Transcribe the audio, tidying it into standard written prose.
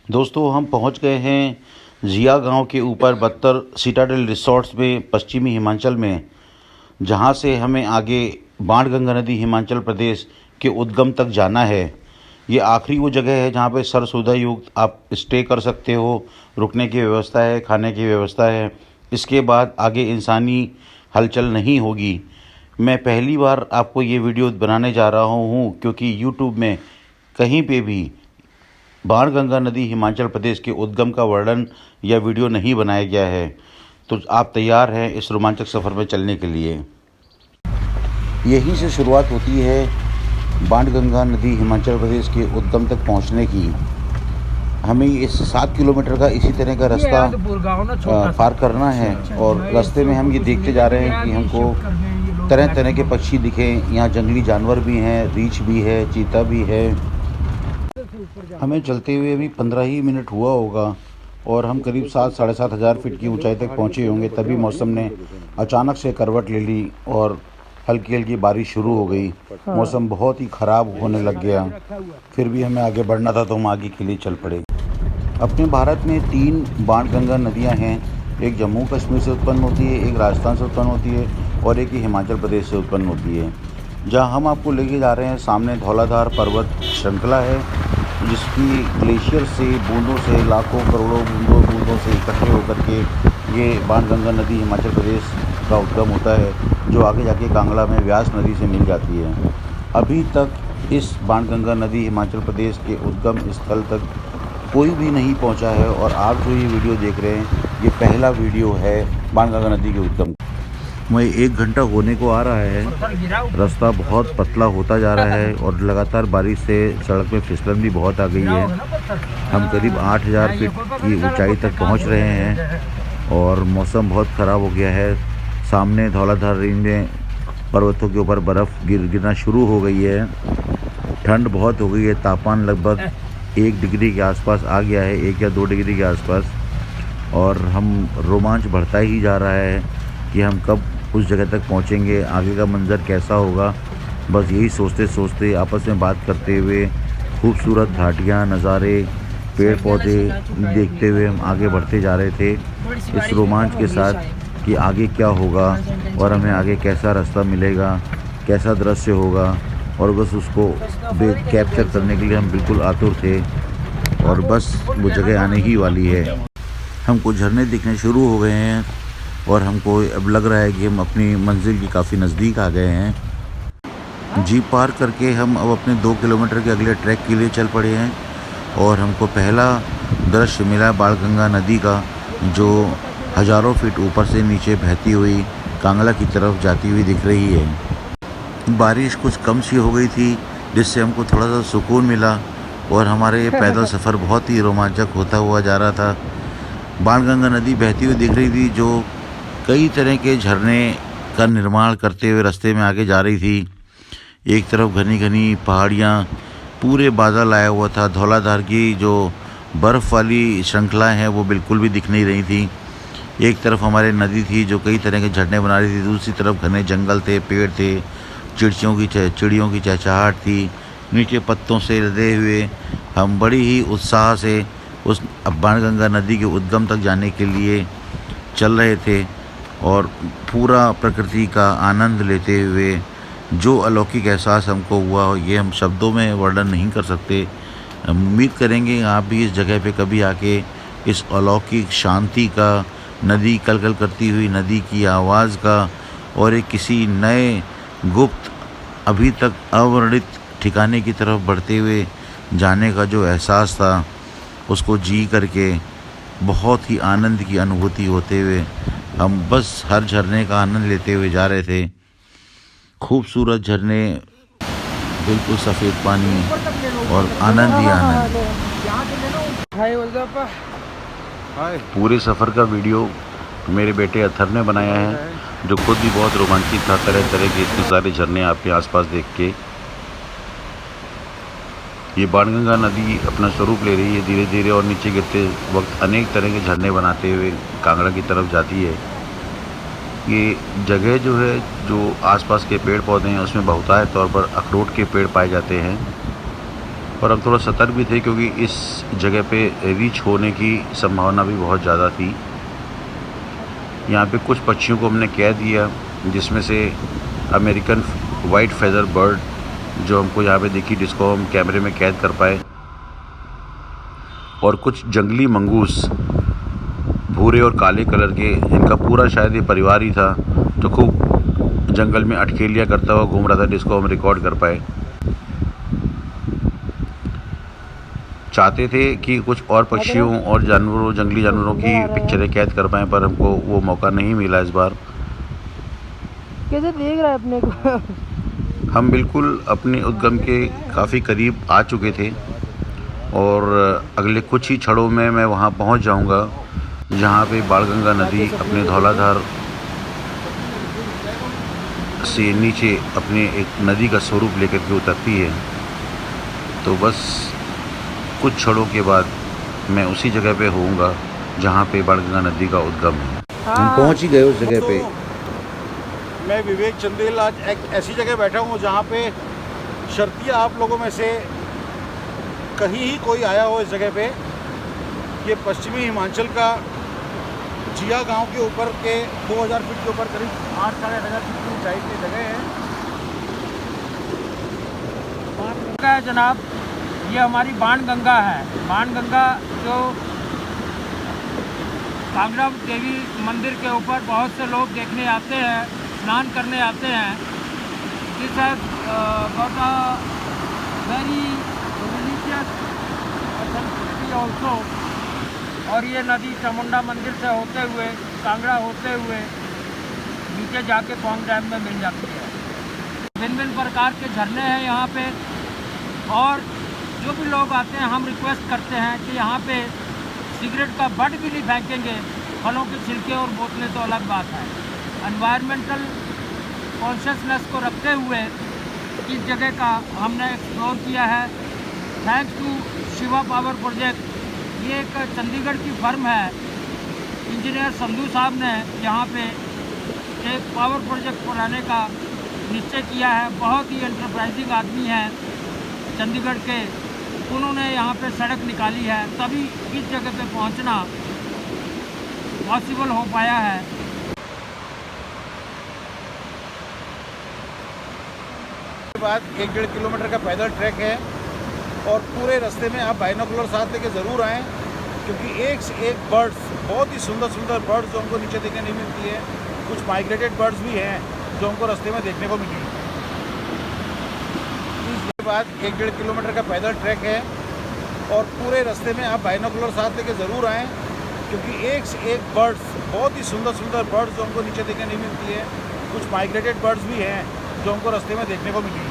दोस्तों हम पहुंच गए हैं जिया गांव के ऊपर 72 सिटाडेल रिसॉर्ट्स में पश्चिमी हिमाचल में, जहां से हमें आगे बाणगंगा नदी हिमाचल प्रदेश के उद्गम तक जाना है। ये आखिरी वो जगह है जहां पे सर्व सुविधा युक्त आप स्टे कर सकते हो, रुकने की व्यवस्था है, खाने की व्यवस्था है। इसके बाद आगे इंसानी हलचल नहीं होगी। मैं पहली बार आपको ये वीडियो बनाने जा रहा हूँ क्योंकि यूट्यूब में कहीं पे भी बाणगंगा नदी हिमाचल प्रदेश के उद्गम का वर्णन या वीडियो नहीं बनाया गया है। तो आप तैयार हैं इस रोमांचक सफ़र में चलने के लिए। यहीं से शुरुआत होती है बाणगंगा नदी हिमाचल प्रदेश के उद्गम तक पहुंचने की। हमें इस 7 किलोमीटर का इसी तरह का रास्ता पार करना है और रास्ते में हम ये देखते जा रहे हैं कि हमको तरह तरह के पक्षी दिखें। यहाँ जंगली जानवर भी हैं, रीछ भी है, चीता भी है। हमें चलते हुए अभी 15 ही मिनट हुआ होगा और हम करीब 7 साढ़े 7 हज़ार फीट की ऊंचाई तक पहुंचे होंगे। तभी मौसम ने अचानक से करवट ले ली और हल्की हल्की बारिश शुरू हो गई। मौसम बहुत ही ख़राब होने लग गया। फिर भी हमें आगे बढ़ना था तो हम आगे के लिए चल पड़े। अपने भारत में 3 बाणगंगा नदियाँ हैं। एक जम्मू कश्मीर से उत्पन्न होती है, एक राजस्थान से उत्पन्न होती है और एक ही हिमाचल प्रदेश से उत्पन्न होती है। जहाँ हम आपको लेके जा रहे हैं सामने धौलाधार पर्वत श्रृंखला है, जिसकी ग्लेशियर से बूंदों से लाखों करोड़ों बूंदों से इकट्ठे होकर के ये बाणगंगा नदी हिमाचल प्रदेश का उद्गम होता है, जो आगे जाके कांगड़ा में व्यास नदी से मिल जाती है। अभी तक इस बाणगंगा नदी हिमाचल प्रदेश के उद्गम स्थल तक कोई भी नहीं पहुंचा है और आप जो ये वीडियो देख रहे हैं ये पहला वीडियो है बाणगंगा नदी के उद्गम। वही 1 घंटा होने को आ रहा है। रास्ता बहुत पतला होता जा रहा है और लगातार बारिश से सड़क में फिसलन भी बहुत आ गई है। हम करीब 8000 फीट की ऊंचाई तक पहुंच रहे हैं और मौसम बहुत ख़राब हो गया है। सामने धौलाधार रेंज में पर्वतों के ऊपर बर्फ़ गिरना शुरू हो गई है। ठंड बहुत हो गई है। तापमान लगभग 1 डिग्री के आसपास आ गया है, 1 या 2 डिग्री के आसपास। और हम रोमांच बढ़ता ही जा रहा है कि हम कब उस जगह तक पहुंचेंगे, आगे का मंज़र कैसा होगा। बस यही सोचते सोचते आपस में बात करते हुए खूबसूरत घाटियाँ, नज़ारे, पेड़ पौधे देखते हुए हम आगे बढ़ते जा रहे थे, इस रोमांच के साथ कि आगे क्या होगा और हमें आगे कैसा रास्ता मिलेगा, कैसा दृश्य होगा। और बस उसको कैप्चर करने के लिए हम बिल्कुल आतुर थे और बस वो जगह आने ही वाली है। हमको झरने दिखने शुरू हो गए हैं और हमको अब लग रहा है कि हम अपनी मंजिल की काफ़ी नज़दीक आ गए हैं। जीप पार करके हम अब अपने 2 किलोमीटर के अगले ट्रैक के लिए चल पड़े हैं और हमको पहला दृश्य मिला बाणगंगा नदी का, जो हज़ारों फीट ऊपर से नीचे बहती हुई कांगड़ा की तरफ जाती हुई दिख रही है। बारिश कुछ कम सी हो गई थी, जिससे हमको थोड़ा सा सुकून मिला और हमारे पैदल सफ़र बहुत ही रोमांचक होता हुआ जा रहा था। बाणगंगा नदी बहती हुई दिख रही थी, जो कई तरह के झरने का निर्माण करते हुए रास्ते में आगे जा रही थी। एक तरफ घनी घनी पहाड़ियाँ, पूरे बादल आया हुआ था। धौलाधार की जो बर्फ़ वाली श्रृंखलाएँ हैं वो बिल्कुल भी दिख नहीं रही थी। एक तरफ हमारे नदी थी जो कई तरह के झरने बना रही थी, दूसरी तरफ घने जंगल थे, पेड़ थे, चिड़ियों की चहचहाहट थी। नीचे पत्तों से लदे हुए हम बड़ी ही उत्साह से उस बाणगंगा नदी के उद्गम तक जाने के लिए चल रहे थे और पूरा प्रकृति का आनंद लेते हुए जो अलौकिक एहसास हमको हुआ ये हम शब्दों में वर्णन नहीं कर सकते। उम्मीद करेंगे आप भी इस जगह पे कभी आके इस अलौकिक शांति का, नदी कलकल करती हुई नदी की आवाज़ का और एक किसी नए गुप्त अभी तक अवर्णित ठिकाने की तरफ बढ़ते हुए जाने का जो एहसास था उसको जी करके बहुत ही आनंद की अनुभूति होते हुए हम बस हर झरने का आनंद लेते हुए जा रहे थे। खूबसूरत झरने, बिल्कुल सफ़ेद पानी और आनंद ही आनंद। पूरे सफ़र का वीडियो मेरे बेटे अथर ने बनाया है, जो खुद भी बहुत रोमांचित था। तरह तरह के इतने सारे झरने आपके आसपास देख के ये बाणगंगा नदी अपना स्वरूप ले रही है धीरे धीरे और नीचे गिरते वक्त अनेक तरह के झरने बनाते हुए कांगड़ा की तरफ जाती है। ये जगह जो है, जो आसपास के पेड़ पौधे हैं उसमें बहुतायत तौर पर अखरोट के पेड़ पाए जाते हैं और हम थोड़ा सतर्क भी थे क्योंकि इस जगह पे रीच होने की संभावना भी बहुत ज़्यादा थी। यहाँ पे कुछ पक्षियों को हमने कैद किया, जिसमें से अमेरिकन वाइट फेदर बर्ड जो हमको यहाँ पे दिखी, जिसको हम कैमरे में कैद कर पाए, और कुछ जंगली मंगूस भूरे और काले कलर के, इनका पूरा शायद ये परिवार ही था, तो खूब जंगल में अटखेलियाँ करता हुआ घूम रहा था, जिसको हम रिकॉर्ड कर पाए। चाहते थे कि कुछ और पक्षियों और जानवरों, जंगली जानवरों की पिक्चरें कैद कर पाएँ, पर हमको वो मौका नहीं मिला इस बार। कैसे देख रहा है अपने को? हम बिल्कुल अपने उद्गम के काफ़ी करीब आ चुके थे और अगले कुछ ही क्षणों में मैं वहाँ पहुँच जाऊँगा जहाँ पे बाणगंगा नदी अपने धौलाधार से नीचे अपने एक नदी का स्वरूप लेकर के उतरती है। तो बस कुछ क्षणों के बाद मैं उसी जगह पे होऊंगा जहाँ पे बाणगंगा नदी का उद्गम है। हम पहुँच ही गए उस जगह पे। मैं विवेक चंदेल आज एक ऐसी जगह बैठा हूँ जहाँ पे शर्तिया आप लोगों में से कहीं ही कोई आया हो इस जगह पे। ये पश्चिमी हिमाचल का जिया गांव के ऊपर के 2000 फीट के ऊपर करीब 8-8.5 फीट की ऊंचाई की जगह है जनाब, ये हमारी बाणगंगा है। बाणगंगा जो कांगड़ा देवी मंदिर के ऊपर बहुत से लोग देखने आते हैं, स्नान करने आते हैं। This has got a very religious sensitivity also. और ये नदी चामुंडा मंदिर से होते हुए, कांगड़ा होते हुए नीचे जाके पौंग डैम में मिल जाती है। भिन्न भिन्न प्रकार के झरने हैं यहाँ पे, और जो भी लोग आते हैं हम रिक्वेस्ट करते हैं कि यहाँ पे सिगरेट का बट भी नहीं फेंकेंगे। फलों के छिलके और बोतलें तो अलग बात है। एनवायरमेंटल कॉन्शियसनेस को रखते हुए इस जगह का हमने एक्सप्लोर किया है। Thanks to Shiva power project. ये एक चंडीगढ़ की फर्म है। इंजीनियर संधू साहब ने यहाँ पे एक पावर प्रोजेक्ट बनाने का निश्चय किया है। बहुत ही एंटरप्राइजिंग आदमी है चंडीगढ़ के। उन्होंने यहाँ पे सड़क निकाली है, तभी इस जगह पे पहुँचना पॉसिबल हो पाया है। बाद 1-1.5 किलोमीटर का पैदल ट्रैक है और पूरे रास्ते में आप बाइनोकुलर साथ लेके ज़रूर आएँ, क्योंकि एक से एक बर्ड्स, बहुत ही सुंदर सुंदर बर्ड्स जो हमको नीचे देखने नहीं मिलती है। कुछ माइग्रेटेड बर्ड्स भी हैं जो हमको रास्ते में देखने को मिली। इसके बाद 1-1.5 किलोमीटर का पैदल ट्रैक है और पूरे रास्ते में आप बाइनोकुलर साथ लेके ज़रूर आएँ, क्योंकि एक से एक बर्ड्स, बहुत ही सुंदर सुंदर बर्ड्स जो हमको नीचे देखने नहीं मिलती है। कुछ माइग्रेटेड बर्ड्स भी हैं जो हमको रास्ते में देखने को मिली।